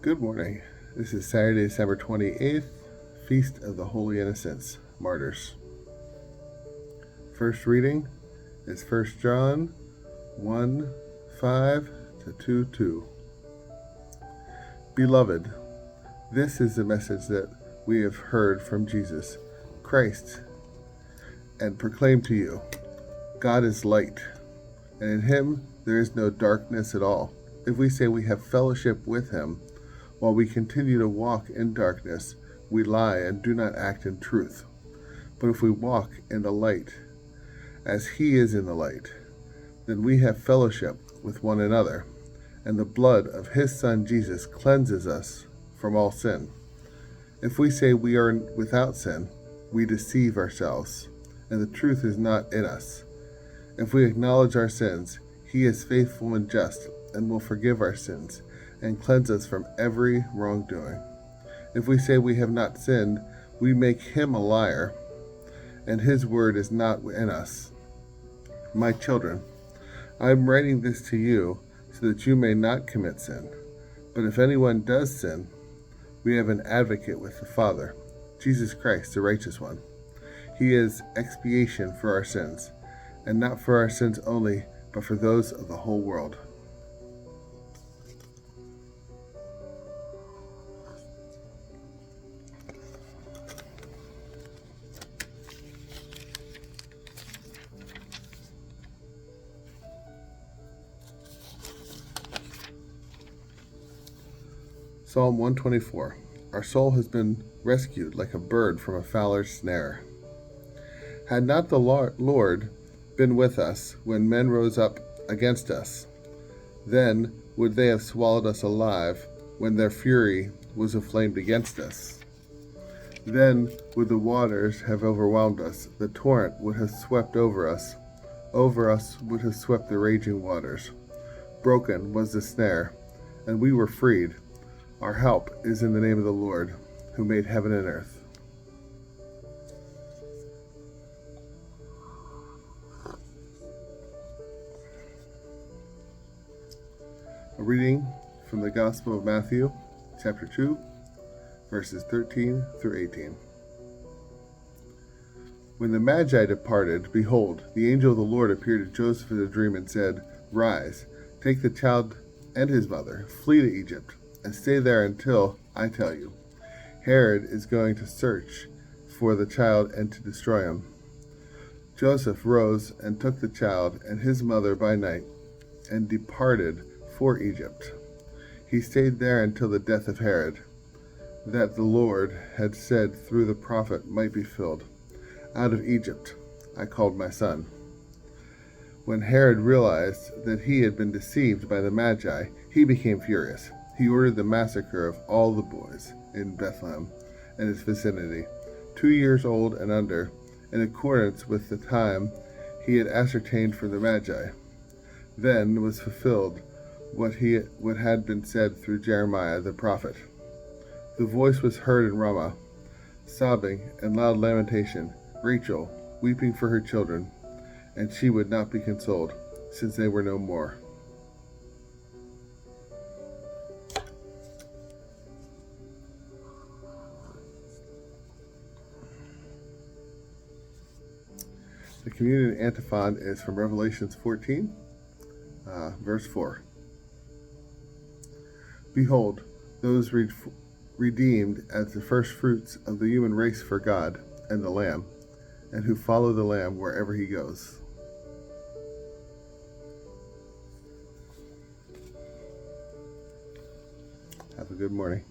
Good morning. This is Saturday, December 28th, Feast of the Holy Innocents, Martyrs. First reading is 1 John 1:5 to 2:2. Beloved, this is the message that we have heard from Jesus Christ and proclaim to you. God is light, and in him there is no darkness at all. If we say we have fellowship with him, while we continue to walk in darkness, we lie and do not act in truth. But if we walk in the light, as he is in the light, then we have fellowship with one another, and the blood of his Son Jesus cleanses us from all sin. If we say we are without sin, we deceive ourselves, and the truth is not in us. If we acknowledge our sins, he is faithful and just, and will forgive our sins and cleanse us from every wrongdoing. If we say we have not sinned, we make him a liar, and his word is not in us. My children, I am writing this to you so that you may not commit sin. But if anyone does sin, we have an advocate with the Father, Jesus Christ, the righteous one. He is expiation for our sins, and not for our sins only, but for those of the whole world. Psalm 124. Our soul has been rescued like a bird from a fowler's snare. Had not the Lord been with us when men rose up against us, then would they have swallowed us alive when their fury was aflamed against us. Then would the waters have overwhelmed us, the torrent would have swept over us would have swept the raging waters. Broken was the snare, and we were freed. Our help is in the name of the Lord, who made heaven and earth. A reading from the Gospel of Matthew, chapter 2, verses 13 through 18. When the Magi departed, behold, the angel of the Lord appeared to Joseph in a dream and said, Rise, take the child and his mother, flee to Egypt, and stay there until I tell you. Herod is going to search for the child and to destroy him. Joseph rose and took the child and his mother by night and departed for Egypt. He stayed there until the death of Herod, that the Lord had said through the prophet might be filled. Out of Egypt I called my son. When Herod realized that he had been deceived by the Magi, he became furious. He ordered the massacre of all the boys in Bethlehem and its vicinity, 2 years old and under, in accordance with the time he had ascertained from the Magi. Then was fulfilled what had been said through Jeremiah the prophet. The voice was heard in Ramah, sobbing and loud lamentation, Rachel weeping for her children, and she would not be consoled, since they were no more. The communion antiphon is from Revelations 14, verse 4. Behold, those redeemed as the first fruits of the human race for God and the Lamb, and who follow the Lamb wherever he goes. Have a good morning.